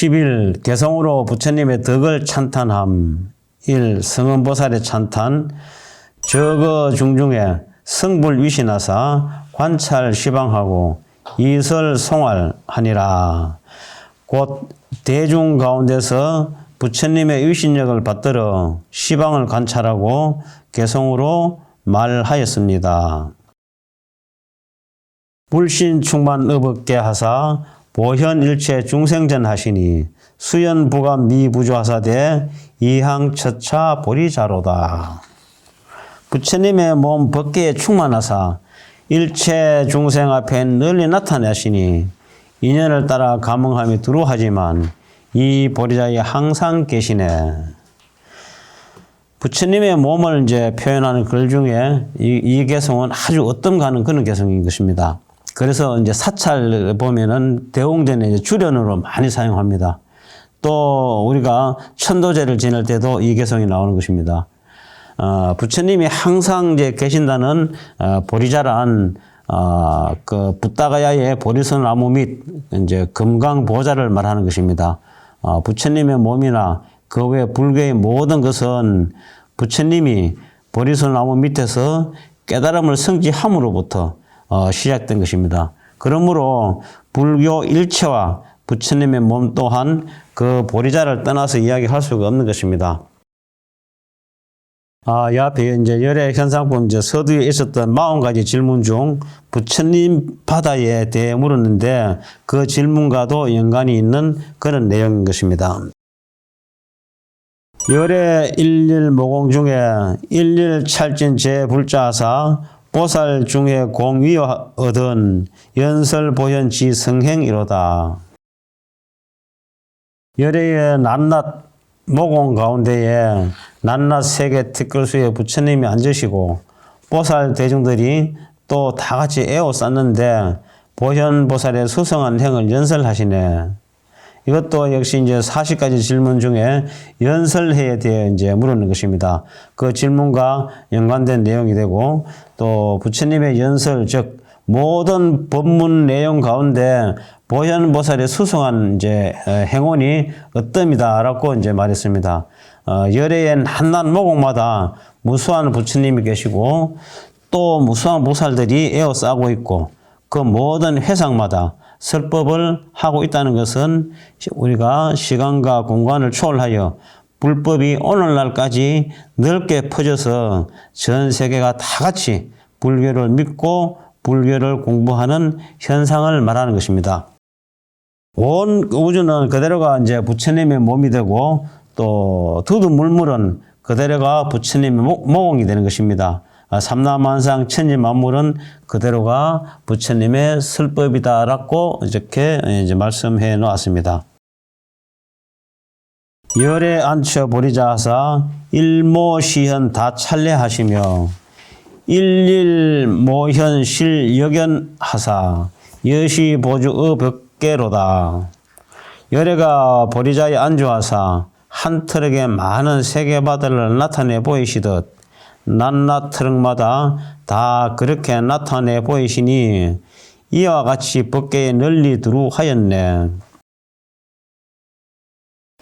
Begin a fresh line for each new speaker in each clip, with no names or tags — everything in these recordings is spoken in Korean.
10일 개성으로 부처님의 덕을 찬탄함. 1. 성은보살의 찬탄. 저거 중중에 성불 위신하사 관찰 시방하고 이설 송활하니라. 곧 대중 가운데서 부처님의 위신력을 받들어 시방을 관찰하고 개성으로 말하였습니다. 불신 충만 의법계 하사 보현일체 중생전 하시니 수연부감 미부조하사대 이항처차 보리자로다. 부처님의 몸 법계에 충만하사 일체 중생 앞에 널리 나타나시니 인연을 따라 감응함이 두루하지만 이 보리자에 항상 계시네. 부처님의 몸을 이제 표현하는 글 중에 이 개성은 아주 어떤가는 그런 개성인 것입니다. 그래서 이제 사찰 보면은 대웅전에 이제 주련으로 많이 사용합니다. 또 우리가 천도제를 지낼 때도 이 개성이 나오는 것입니다. 부처님이 항상 이제 계신다는 보리자란 그 붓다가야의 보리선 나무 및 이제 금강 보좌를 말하는 것입니다. 부처님의 몸이나 그 외 불교의 모든 것은 부처님이 보리선 나무 밑에서 깨달음을 성취함으로부터 시작된 것입니다. 그러므로 불교 일체와 부처님의 몸 또한 그 보리자를 떠나서 이야기할 수가 없는 것입니다. 이 앞에 이제 열애 현상품 이제 서두에 있었던 40가지 질문 중 부처님 바다에 대해 물었는데 그 질문과도 연관이 있는 그런 내용인 것입니다. 열애 일일 모공 중에 일일 찰진 제불자하사 보살 중에 공위어 얻은 연설 보현지 성행이로다. 열애의 낱낱 모공 가운데에 낱낱 세계 티끌수에 부처님이 앉으시고 보살 대중들이 또 다 같이 에워쌌는데 보현보살의 수성한 행을 연설하시네. 이것도 역시 이제 40가지 질문 중에 연설회에 대해 이제 물었는 것입니다. 그 질문과 연관된 내용이 되고 또 부처님의 연설, 즉 모든 법문 내용 가운데 보현보살의 수성한 이제 행원이 어떠미다라고 이제 말했습니다. 열애의 낱낱 모공마다 무수한 부처님이 계시고 또 무수한 보살들이 에워싸고 있고 그 모든 회상마다 설법을 하고 있다는 것은 우리가 시간과 공간을 초월하여 불법이 오늘날까지 넓게 퍼져서 전 세계가 다 같이 불교를 믿고 불교를 공부하는 현상을 말하는 것입니다. 온 우주는 그대로가 이제 부처님의 몸이 되고 또 두두물물은 그대로가 부처님의 모공이 되는 것입니다. 삼라만상 천지만물은 그대로가 부처님의 설법이다라고 이렇게 이제 말씀해 놓았습니다. 열에 앉혀 보리자 하사 일모시현 다 찰례하시며 일일 모현 실여견 하사 여시 보주의 벽계로다. 열애가 보리자에 안주하사 한 트럭에 많은 세계바다를 나타내 보이시듯 낱낱 트럭마다 다 그렇게 나타내 보이시니 이와 같이 법계에 널리 두루하였네.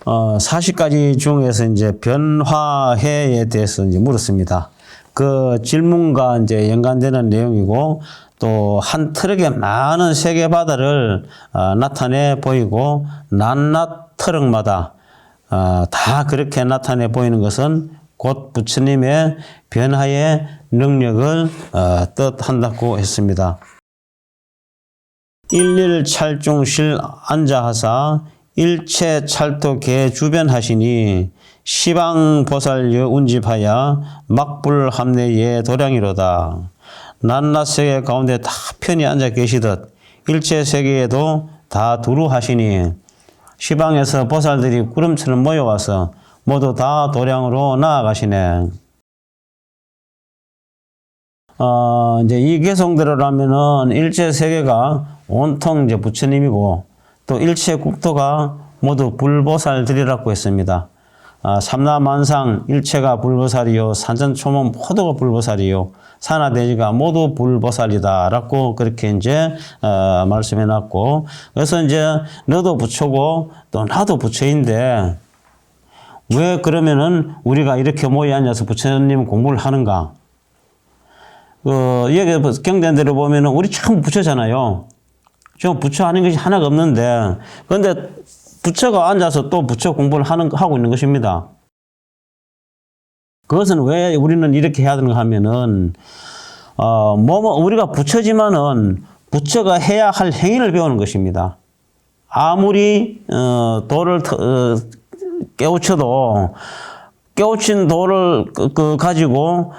40가지 중에서 이제 변화해에 대해서 이제 물었습니다. 그 질문과 이제 연관되는 내용이고 또 한 트럭에 많은 세계 바다를 나타내 보이고 낱낱 트럭마다 다 그렇게 나타내 보이는 것은 곧 부처님의 변화의 능력을 뜻한다고 했습니다. 일일 찰중실 앉아하사 일체 찰토 개 주변하시니 시방보살 여운집하야 막불함내예 도량이로다. 낱낱 세계 가운데 다 편히 앉아 계시듯 일체 세계에도 다 두루하시니 시방에서 보살들이 구름처럼 모여와서 모두 다 도량으로 나아가시네. 이제 이 개성대로라면은 일체 세계가 온통 이제 부처님이고 또 일체 국토가 모두 불보살들이라고 했습니다. 삼라만상 일체가 불보살이요 산천초목 모두가 불보살이요 산하대지가 모두 불보살이다라고 그렇게 이제 말씀해 놨고, 그래서 이제 너도 부처고 또 나도 부처인데 왜 그러면은 우리가 이렇게 모여 앉아서 부처님 공부를 하는가? 여기 경전대로 보면은 우리 참 부처잖아요. 좀 부처 아닌 것이 하나가 없는데, 그런데 부처가 앉아서 또 부처 공부를 하고 있는 것입니다. 그것은 왜 우리는 이렇게 해야 되는가 하면은, 우리가 부처지만은 부처가 해야 할 행위를 배우는 것입니다. 아무리, 도를, 깨우쳐도, 깨우친 도를 가지고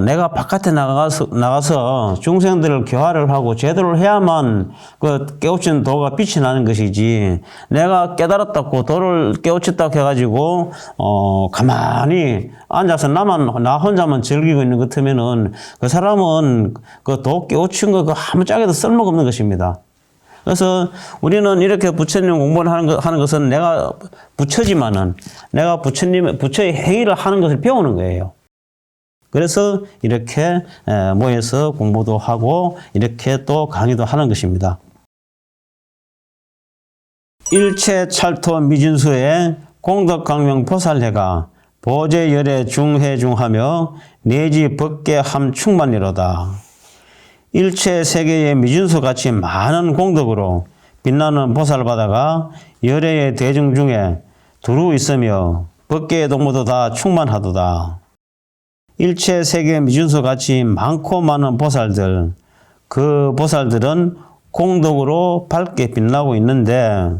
내가 바깥에 나가서 중생들을 교화를 하고 제대로 해야만 그 깨우친 도가 빛이 나는 것이지, 내가 깨달았다고 도를 깨우쳤다고 해가지고 가만히 앉아서 나 혼자만 즐기고 있는 것 같으면은 그 사람은 그 도 깨우친 거 아무짝에도 쓸모가 없는 것입니다. 그래서 우리는 이렇게 부처님 공부를 하는 것은 내가 부처지만은 내가 부처의 행위를 하는 것을 배우는 거예요. 그래서 이렇게 모여서 공부도 하고 이렇게 또 강의도 하는 것입니다. 일체 찰토 미진수의 공덕광명 보살해가 보제열애 중해중하며 내지 법계 함충만이로다. 일체 세계의 미진수 같이 많은 공덕으로 빛나는 보살바다가 열애의 대중 중에 두루 있으며 법계의 동무도 다 충만하도다. 일체 세계의 미진수 같이 많고 많은 보살들, 그 보살들은 공덕으로 밝게 빛나고 있는데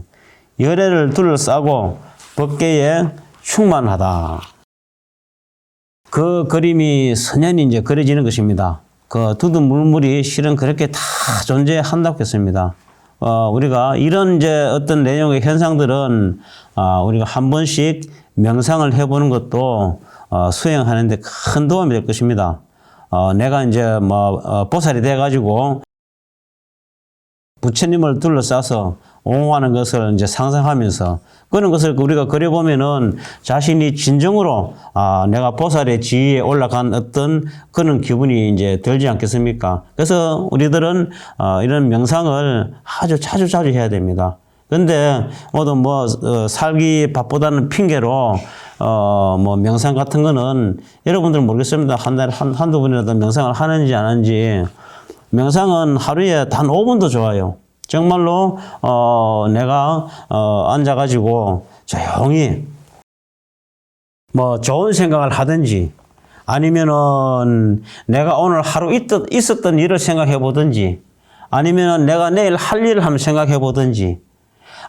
열애를 둘러싸고 법계에 충만하다. 그 그림이 선연히 이제 그려지는 것입니다. 그 두두물물이 실은 그렇게 다 존재한다고 했습니다. 우리가 이런 이제 어떤 내용의 현상들은 우리가 한 번씩 명상을 해보는 것도 수행하는데 큰 도움이 될 것입니다. 내가 이제 보살이 돼가지고 부처님을 둘러싸서 옹호하는 것을 이제 상상하면서 그런 것을 우리가 그려보면은 자신이 진정으로 내가 보살의 지위에 올라간 어떤 그런 기분이 이제 들지 않겠습니까? 그래서 우리들은 이런 명상을 아주 자주 해야 됩니다. 근데 모두 살기 바쁘다는 핑계로 명상 같은 거는 여러분들 모르겠습니다. 한 달에 한두 번이라도 명상을 하는지 안 하는지. 명상은 하루에 단 5분도 좋아요. 정말로 내가 앉아가지고 조용히 좋은 생각을 하든지 아니면은 내가 오늘 하루 있었던 일을 생각해 보든지 아니면은 내가 내일 할 일을 한번 생각해 보든지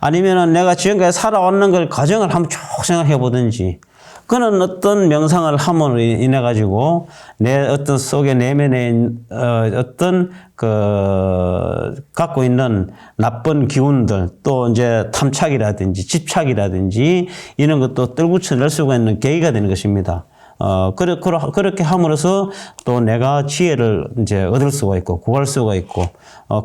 아니면은 내가 지금까지 살아왔는 걸 과정을 한번 쭉 생각해 보든지, 그는 어떤 명상을 함으로 인해 가지고 내 어떤 속에 내면에 어떤 갖고 있는 나쁜 기운들, 또 이제 탐착이라든지 집착이라든지 이런 것도 떨구쳐낼 수가 있는 계기가 되는 것입니다. 그렇게 함으로써 또 내가 지혜를 이제 얻을 수가 있고 구할 수가 있고,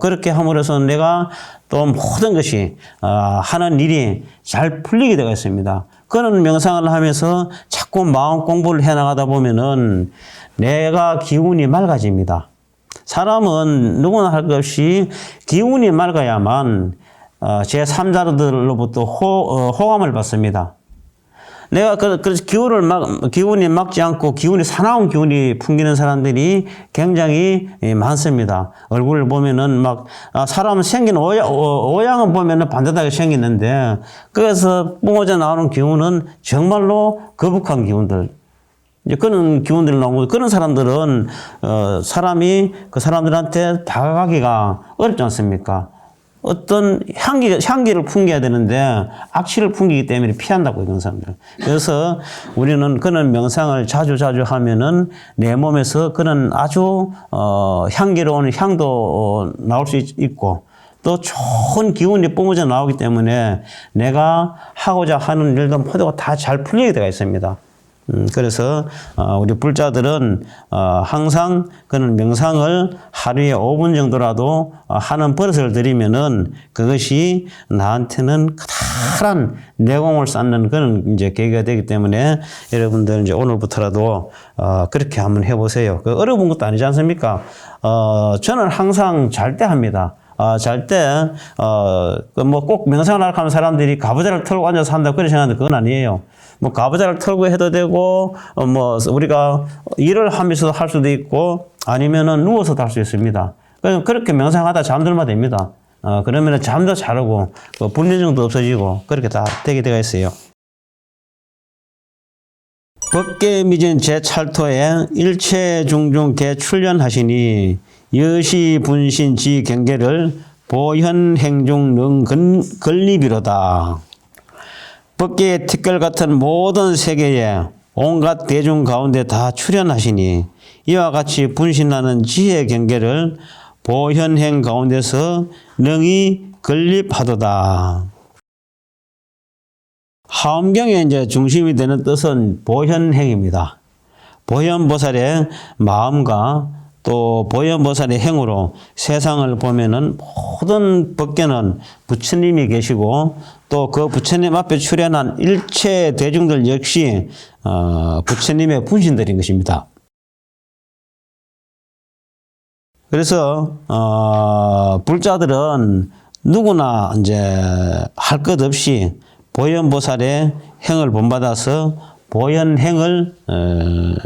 그렇게 함으로써 내가 또 모든 것이 하는 일이 잘 풀리게 되어 있습니다. 그런 명상을 하면서 자꾸 마음 공부를 해 나가다 보면은 내가 기운이 맑아집니다. 사람은 누구나 할 것 없이 기운이 맑아야만 제3자들로부터 호감을 받습니다. 내가 그래서 기운이 막지 않고 사나운 기운이 풍기는 사람들이 굉장히 많습니다. 얼굴을 보면은 사람 생긴 오양은 보면은 반듯하게 생기는데, 그래서 뿜어져 나오는 기운은 정말로 거북한 기운들. 이제 그런 기운들이 나오고, 그런 사람들은 사람이 그 사람들한테 다가가기가 어렵지 않습니까? 어떤 향기를 풍겨야 되는데 악취를 풍기기 때문에 피한다고, 이런 사람들. 그래서 우리는 그런 명상을 자주 하면은 내 몸에서 그런 아주 향기로운 향도 나올 수 있고, 또 좋은 기운이 뿜어져 나오기 때문에 내가 하고자 하는 일도 모두가 다 잘 풀리게 되어 있습니다. 그래서 우리 불자들은 항상 그는 명상을 하루에 5분 정도라도 하는 버릇을 들이면은 그것이 나한테는 커다란 내공을 쌓는 그런 이제 계기가 되기 때문에 여러분들 이제 오늘부터라도 그렇게 한번 해보세요. 그 어려운 것도 아니지 않습니까? 저는 항상 잘 때 합니다. 잘 때, 뭐 꼭 명상을 하려고 하면 사람들이 가부좌를 털고 앉아서 한다고 그렇게 생각하는데 그건 아니에요. 뭐 가부좌를 털고 해도 되고, 뭐 우리가 일을 하면서도 할 수도 있고, 아니면은 누워서도 할 수 있습니다. 그렇게 명상하다 잠들면 됩니다. 그러면은 잠도 잘 오고, 불면증도 없어지고, 그렇게 다 되게 되어 있어요. 법계미진 제찰토에 일체중중 개출련하시니 여시 분신 지 경계를 보현행중 능 건립이로다. 법계의 특별 같은 모든 세계에 온갖 대중 가운데 다 출현하시니 이와 같이 분신하는 지혜 경계를 보현행 가운데서 능히 건립하도다. 하엄경의 이제 중심이 되는 뜻은 보현행입니다. 보현보살의 마음과 또 보현보살의 행으로 세상을 보면은 모든 법계는 부처님이 계시고 또 그 부처님 앞에 출현한 일체 대중들 역시 부처님의 분신들인 것입니다. 그래서 불자들은 누구나 이제 할 것 없이 보현보살의 행을 본받아서 보현행을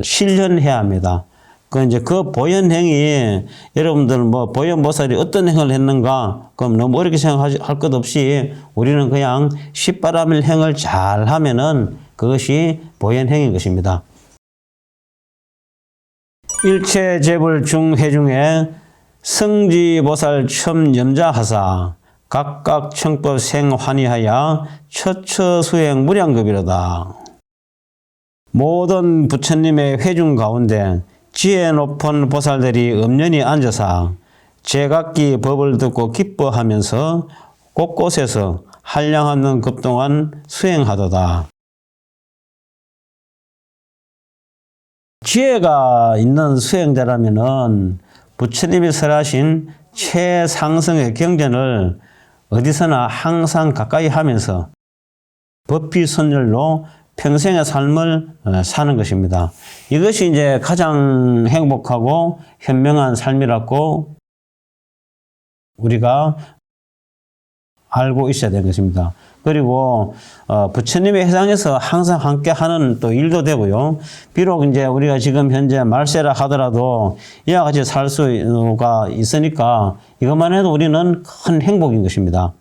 실현해야 합니다. 그 보현행이 여러분들 뭐 보현보살이 어떤 행을 했는가 그럼 너무 어렵게 생각할 것 없이 우리는 그냥 쉽바람일 행을 잘 하면은 그것이 보현행인 것입니다. 일체재불 중해중에 성지보살 첨염자하사 각각 청법 생환희하여 처처수행 무량급이로다. 모든 부처님의 회중 가운데 지혜 높은 보살들이 엄연히 앉아서 제각기 법을 듣고 기뻐하면서 곳곳에서 한량없는 급 동안 수행하도다. 지혜가 있는 수행자라면은 부처님이 설하신 최상승의 경전을 어디서나 항상 가까이 하면서 법비선열로 평생의 삶을 사는 것입니다. 이것이 이제 가장 행복하고 현명한 삶이라고 우리가 알고 있어야 되는 것입니다. 그리고 부처님의 회상에서 항상 함께 하는 또 일도 되고요. 비록 이제 우리가 지금 현재 말세라 하더라도 이와 같이 살 수가 있으니까 이것만 해도 우리는 큰 행복인 것입니다.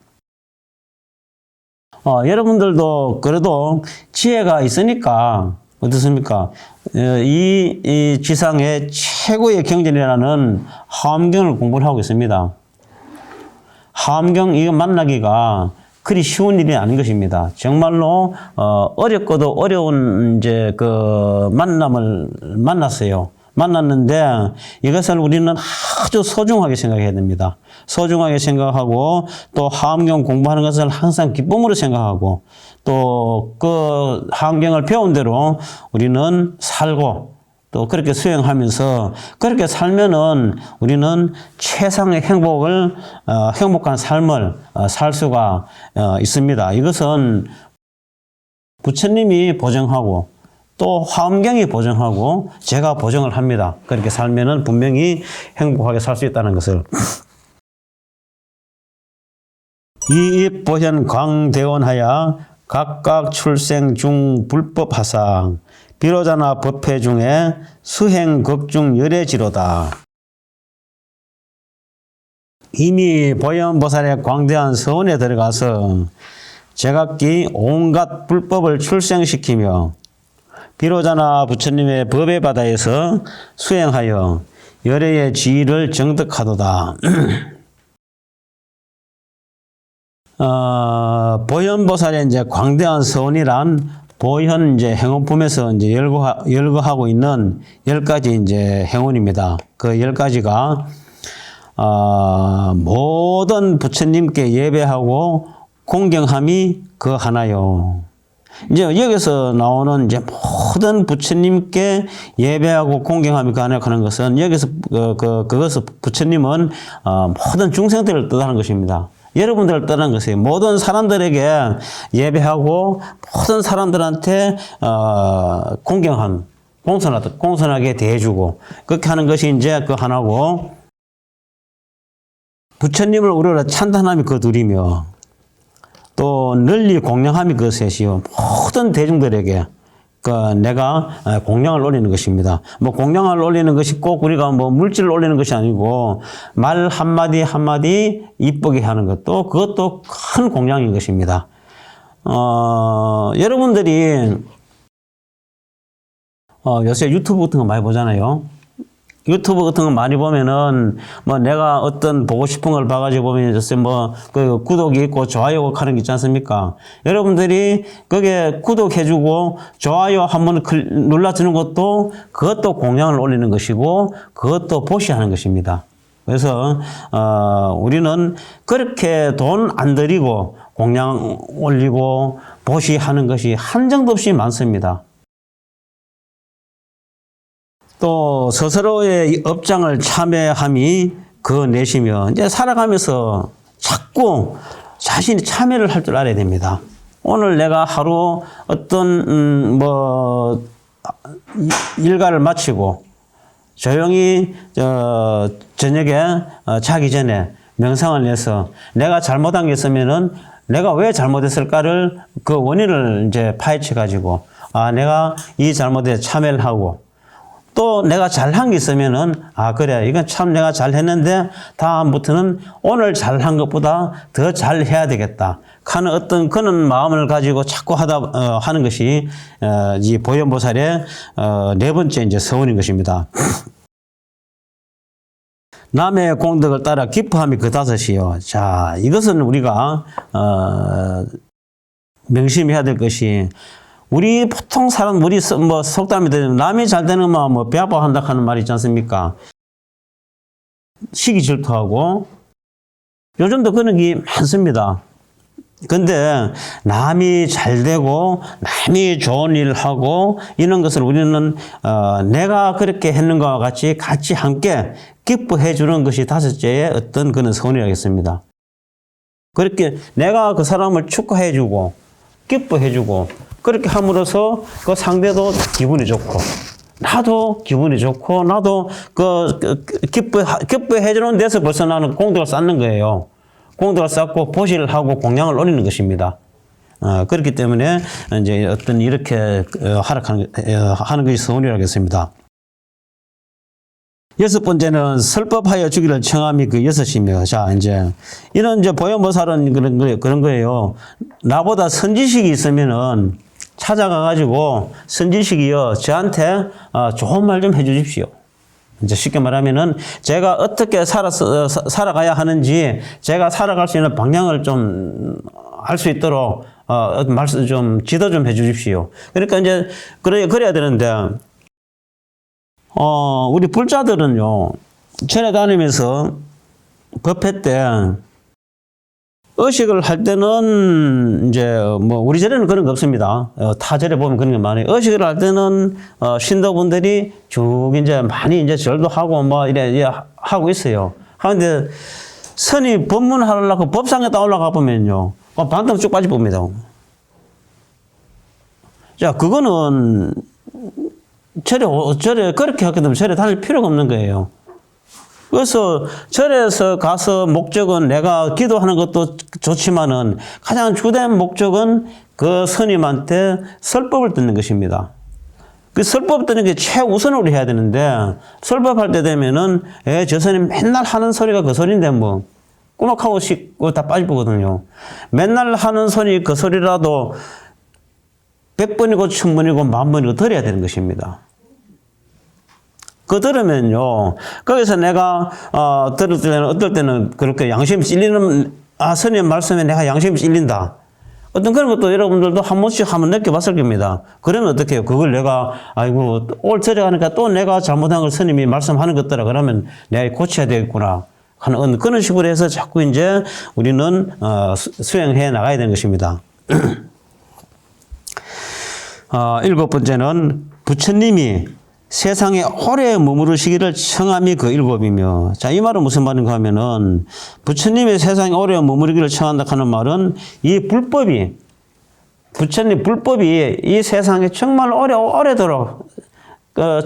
여러분들도 그래도 지혜가 있으니까 어떻습니까? 이 지상의 최고의 경전이라는 하엄경을 공부를 하고 있습니다. 하엄경 이거 만나기가 그리 쉬운 일이 아닌 것입니다. 정말로 어렵고도 어려운 이제 그 만남을 만났어요. 만났는데 이것을 우리는 아주 소중하게 생각해야 됩니다. 소중하게 생각하고 또 하엄경 공부하는 것을 항상 기쁨으로 생각하고 또 그 하엄경을 배운 대로 우리는 살고 또 그렇게 수행하면서 그렇게 살면은 우리는 최상의 행복을 행복한 삶을 살 수가 있습니다. 이것은 부처님이 보증하고 또 하엄경이 보증하고 제가 보증을 합니다. 그렇게 살면은 분명히 행복하게 살 수 있다는 것을. 이입 보현 광대원하여 각각 출생 중 불법하상 비로자나 법회 중에 수행 극중 열애지로다. 이미 보현보살의 광대한 서원에 들어가서 제각기 온갖 불법을 출생시키며 비로자나 부처님의 법의 바다에서 수행하여 열애의 지위를 정득하도다. 보현보살의 이제 광대한 서원이란 보현 이제 행원품에서 이제 열거하고 있는 10가지 이제 행원입니다. 그 10가지가 모든 부처님께 예배하고 공경함이 그 하나요. 이제 여기서 나오는 이제 모든 부처님께 예배하고 공경하며 간역하는 것은 여기서 그것을 부처님은 모든 중생들을 뜻하는 것입니다. 여러분들을 떠난 것이에요. 모든 사람들에게 예배하고 모든 사람들한테 공경함, 공손하게 대해주고 그렇게 하는 것이 이제 그 하나고, 부처님을 우러러 찬탄함이 그 둘이며 또 널리 공양함이 그 셋이요. 모든 대중들에게 내가 공양을 올리는 것입니다. 뭐 공양을 올리는 것이 꼭 우리가 뭐 물질을 올리는 것이 아니고 말 한마디 한마디 이쁘게 하는 것도 그것도 큰 공양인 것입니다. 여러분들이 요새 유튜브 같은 거 많이 보잖아요. 유튜브 같은 거 많이 보면은, 뭐, 내가 어떤 보고 싶은 걸 봐가지고 보면, 요새 뭐, 구독이 있고, 좋아요 하는 게 있지 않습니까? 여러분들이 거기에 구독해주고, 좋아요 한번 눌러주는 것도, 그것도 공양을 올리는 것이고, 그것도 보시하는 것입니다. 그래서, 우리는 그렇게 돈 안 들이고, 공양 올리고, 보시하는 것이 한정도 없이 많습니다. 또 스스로의 업장을 참여함이 그 내시며, 이제 살아가면서 자꾸 자신이 참여를 할 줄 알아야 됩니다. 오늘 내가 하루 어떤 일과를 마치고 조용히 저녁에 자기 전에 명상을 해서 내가 잘못한 게 있으면은 내가 왜 잘못했을까를 그 원인을 이제 파헤쳐 가지고 내가 이 잘못에 참여를 하고, 또 내가 잘한 게 있으면은 그래 이건 참 내가 잘했는데 다음부터는 오늘 잘한 것보다 더 잘해야 되겠다 하는 어떤 그런 마음을 가지고 자꾸 하는 것이 이 보현보살의 네 번째 이제 서원인 것입니다. 남의 공덕을 따라 기뻐함이 그 다섯이요. 자, 이것은 우리가 명심해야 될 것이, 우리 보통 사람, 우리 뭐 속담이 되면 남이 잘 되는 뭐 배 아파한다 하는 말이 있지 않습니까? 시기 질투하고 요즘도 그런 게 많습니다. 근데 남이 잘 되고 남이 좋은 일을 하고 이런 것을 우리는 내가 그렇게 했는 것과 같이 함께 기뻐해 주는 것이 다섯째의 어떤 그런 선이라겠습니다. 그렇게 내가 그 사람을 축하해 주고 기뻐해 주고 그렇게 함으로써 그 상대도 기분이 좋고, 나도 기분이 좋고, 나도 기뻐해 주는 데서 벌써 나는 공덕을 쌓는 거예요. 공덕을 쌓고 보시를 하고 공양을 올리는 것입니다. 그렇기 때문에 이제 어떤 이렇게 하는 것이 서운이라고 했습니다. 여섯 번째는 설법하여 주기를 청함이 그 여섯이며, 자, 이제, 이런 이제 보현보살은 그런 거예요. 나보다 선지식이 있으면은 찾아가가지고 선지식이요, 저한테 좋은 말 좀 해주십시오. 이제 쉽게 말하면은 제가 어떻게 살아가야 하는지, 제가 살아갈 수 있는 방향을 좀 알 수 있도록 말씀 좀 지도 좀 해주십시오. 그러니까 이제 그래야 되는데, 우리 불자들은요, 절에 다니면서 법회 때 의식을 할 때는 이제 뭐 우리 절에는 그런 거 없습니다. 타 절에 보면 그런 게 많아요. 의식을 할 때는 신도분들이 쭉 이제 많이 이제 절도 하고 뭐 이래 하고 있어요. 하는데 선이 법문하려고 법상에 딱 올라가 보면요, 반등 쭉 빠져봅니다. 자, 그거는 절에 그렇게 하게 되면 절에 다닐 필요가 없는 거예요. 그래서 절에서 가서 목적은 내가 기도하는 것도 좋지만은 가장 주된 목적은 그 스님한테 설법을 듣는 것입니다. 그 설법 듣는 게 최우선으로 해야 되는데, 설법할 때 되면은 저 스님 맨날 하는 소리가 그 소리인데 뭐 꼬막하고 씻고 다 빠지거든요. 맨날 하는 소리 그 소리라도 100번이고 1000번이고 10,000번이고 들어야 되는 것입니다. 그거 들으면요, 거기서 내가 들을 때는 어떨 때는 그렇게 양심이 찔리는, 스님 말씀에 내가 양심이 찔린다, 어떤 그런 것도 여러분들도 한 번씩 한번 느껴봤을 겁니다. 그러면 어떻게 해요? 그걸 내가 올 절에 가니까 또 내가 잘못한 걸 스님이 말씀하는 것더라, 그러면 내가 고쳐야 되겠구나 하는 그런 식으로 해서 자꾸 이제 우리는 수행해 나가야 되는 것입니다. 일곱 번째는 부처님이 세상에 오래 머무르시기를 청함이 그 일곱이며. 자, 이 말은 무슨 말인가 하면은 부처님이 세상에 오래 머무르기를 청한다 하는 말은 이 불법이, 부처님 불법이 이 세상에 정말 오래도록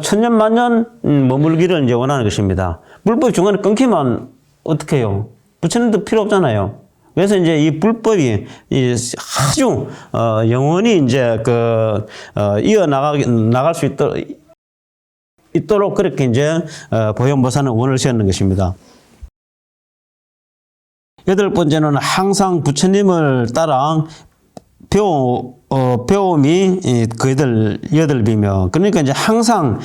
천년 만년 머물기를 이제 원하는 것입니다. 불법이 중간에 끊기면 어떻게 해요? 부처님도 필요 없잖아요. 그래서 이제 이 불법이 아주 영원히 이제 이어 나갈 수 있도록 그렇게 이제 보현보살은 원을 지었는 것입니다. 여덟 번째는 항상 부처님을 따라 배움이 그 여덟비며. 그러니까 이제 항상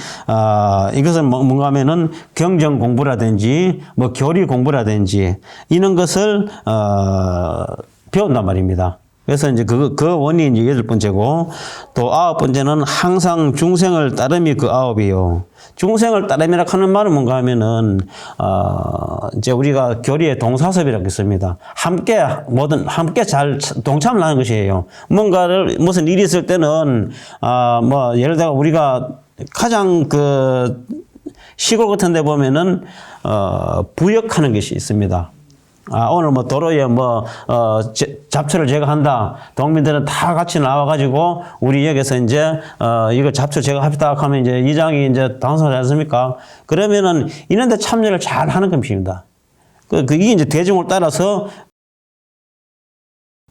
이것은 뭔가 하면은 경전 공부라든지 뭐 교리 공부라든지 이런 것을 배운단 말입니다. 그래서 이제 그 원이 이제 여덟 번째고, 또 아홉 번째는 항상 중생을 따름이 그 아홉이요. 중생을 따름이라 하는 말은 뭔가 하면은 이제 우리가 교리에 동사섭이라고 있습니다. 함께 잘 동참을 하는 것이에요. 무슨 일이 있을 때는 뭐 예를 들어 우리가 가장 시골 같은 데 보면은 부역하는 것이 있습니다. 오늘 뭐 도로에 잡초를 제거한다. 동민들은 다 같이 나와가지고 우리 역에서 이제 이거 잡초 제거합시다 하면 이제 이장이 이제 당선하지 않습니까? 그러면은 이런데 참여를 잘 하는 것입니다. 이게 이제 대중을 따라서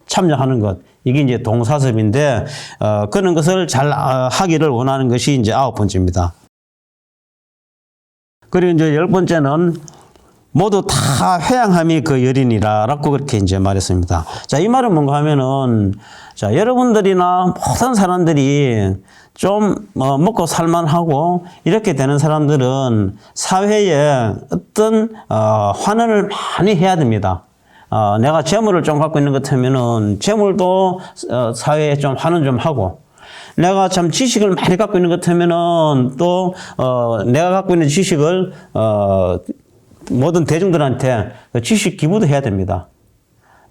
참여하는 것. 이게 이제 동사섭인데, 그런 것을 잘 하기를 원하는 것이 이제 아홉 번째입니다. 그리고 이제 열 번째는 모두 다 회양함이 그 열이니라라고 그렇게 이제 말했습니다. 자, 이 말은 뭔가 하면은, 자, 여러분들이나 모든 사람들이 좀 먹고 살만하고 이렇게 되는 사람들은 사회에 어떤 환원을 많이 해야 됩니다. 내가 재물을 좀 갖고 있는 것 같으면은 재물도 사회에 좀 환원 좀 하고, 내가 참 지식을 많이 갖고 있는 것 같으면은 또 내가 갖고 있는 지식을 모든 대중들한테 지식 기부도 해야 됩니다.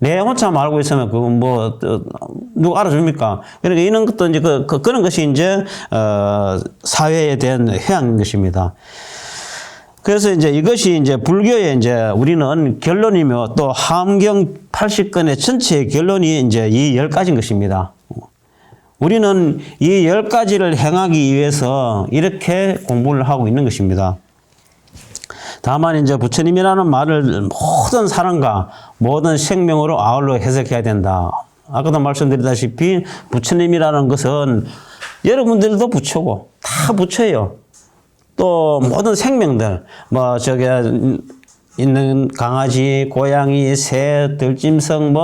내 혼자만 알고 있으면 그건 누가 알아줍니까? 그러니까 이런 것도 이제 그런 것이 이제 사회에 대한 회양인 것입니다. 그래서 이제 이것이 이제 불교의 이제 우리는 결론이며, 또 함경 80권의 전체의 결론이 이제 이 10가지인 것입니다. 우리는 이 10가지를 행하기 위해서 이렇게 공부를 하고 있는 것입니다. 다만 이제 부처님이라는 말을 모든 사람과 모든 생명으로 아울러 해석해야 된다. 아까도 말씀드렸다시피 부처님이라는 것은 여러분들도 부처고 다 부처예요. 또 모든 생명들, 있는 강아지, 고양이, 새, 들짐승,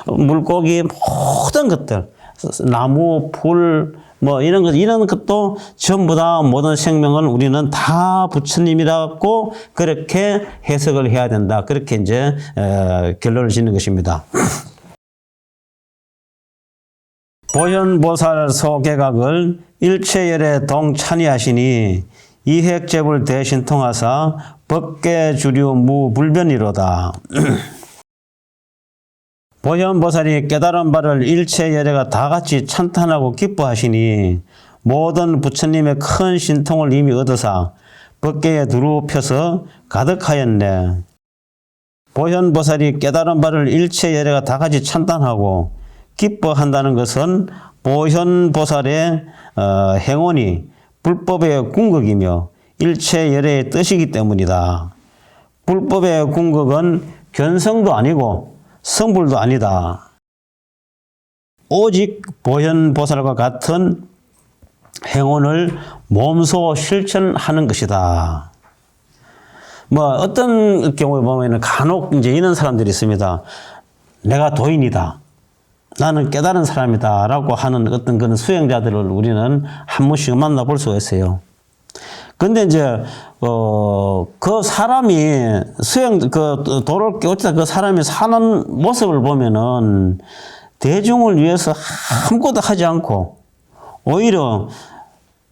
물고기, 모든 것들, 나무, 풀, 이런 것도 전부 다 모든 생명은 우리는 다 부처님이라고 그렇게 해석을 해야 된다. 그렇게 이제, 결론을 짓는 것입니다. 보현보살 소개각을 일체열에 동찬이하시니 이핵제불 대신통하사 법계주류 무불변이로다. 보현보살이 깨달은 바를 일체열애가 다 같이 찬탄하고 기뻐하시니 모든 부처님의 큰 신통을 이미 얻으사 법계에 두루 펴서 가득하였네. 보현보살이 깨달은 바를 일체열애가 다 같이 찬탄하고 기뻐한다는 것은 보현보살의 행원이 불법의 궁극이며 일체열애의 뜻이기 때문이다. 불법의 궁극은 견성도 아니고 성불도 아니다. 오직 보현보살과 같은 행원을 몸소 실천하는 것이다. 어떤 경우에 보면 간혹 이제 이런 사람들이 있습니다. 내가 도인이다. 나는 깨달은 사람이다. 라고 하는 어떤 그런 수행자들을 우리는 한 번씩 만나볼 수가 있어요. 근데 이제, 그 사람이 도를 깨우치다 그 사람이 사는 모습을 보면은 대중을 위해서 아무것도 하지 않고 오히려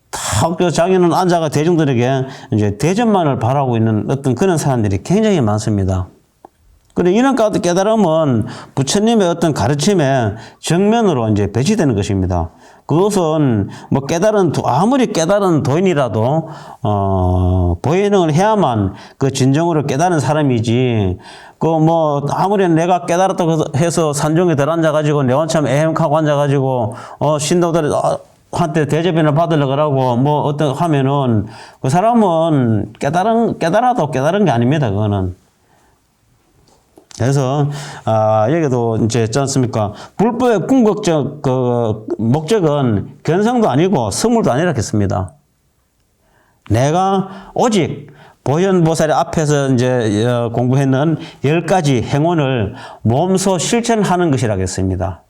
탁 자기는 앉아가 대중들에게 이제 대접만을 바라고 있는 어떤 그런 사람들이 굉장히 많습니다. 그리고 이런 깨달음은 부처님의 어떤 가르침에 정면으로 이제 배치되는 것입니다. 그것은 뭐 아무리 깨달은 도인이라도 보행을 해야만 그 진정으로 깨달은 사람이지. 그 뭐 아무리 내가 깨달았다고 해서 산중에 들어앉아가지고 내 혼참 애행하고 앉아가지고 신도들 한테 대접인을 받으려고 하고 뭐 어떤 하면은 그 사람은 깨달아도 깨달은 게 아닙니다. 그거는. 그래서 여기도 이제 있지 않습니까? 불법의 궁극적 그 목적은 견성도 아니고 성물도 아니라겠습니다. 내가 오직 보현보살의 앞에서 이제 공부했는 10가지 행원을 몸소 실천하는 것이라겠습니다.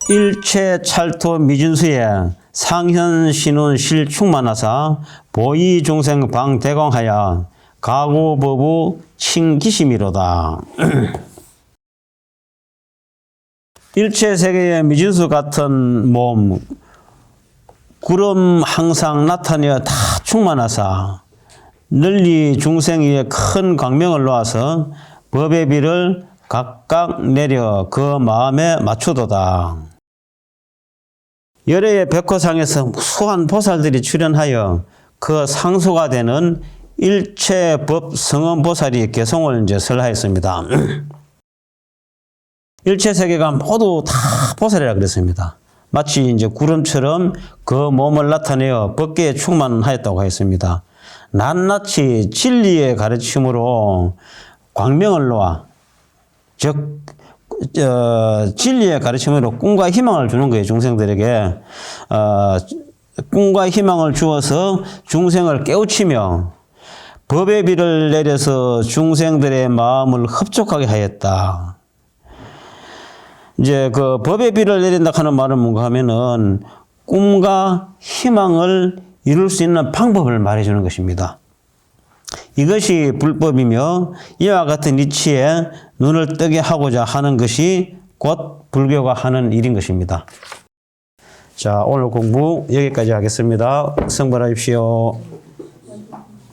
일체 찰토 미진수에 상현신운 실충만하사 보이중생 방대광하여 가구법우 칭기심이로다. 일체 세계의 미진수 같은 몸 구름 항상 나타내어 다 충만하사 널리 중생 위에 큰 광명을 놓아서 법의 비를 각각 내려 그 마음에 맞추도다. 열애의 백호상에서 무수한 보살들이 출연하여 그 상수가 되는 일체법 성원보살이 개성을 이제 설하였습니다. 일체세계가 모두 다 보살이라 그랬습니다. 마치 이제 구름처럼 그 몸을 나타내어 법계에 충만하였다고 하였습니다. 낱낱이 진리의 가르침으로 광명을 놓아, 즉 진리의 가르침으로 꿈과 희망을 주는 거예요. 중생들에게 꿈과 희망을 주어서 중생을 깨우치며 법의 비를 내려서 중생들의 마음을 흡족하게 하였다. 이제 그 법의 비를 내린다 하는 말은 뭔가 하면은 꿈과 희망을 이룰 수 있는 방법을 말해주는 것입니다. 이것이 불법이며 이와 같은 이치에 눈을 뜨게 하고자 하는 것이 곧 불교가 하는 일인 것입니다. 자, 오늘 공부 여기까지 하겠습니다. 성불하십시오.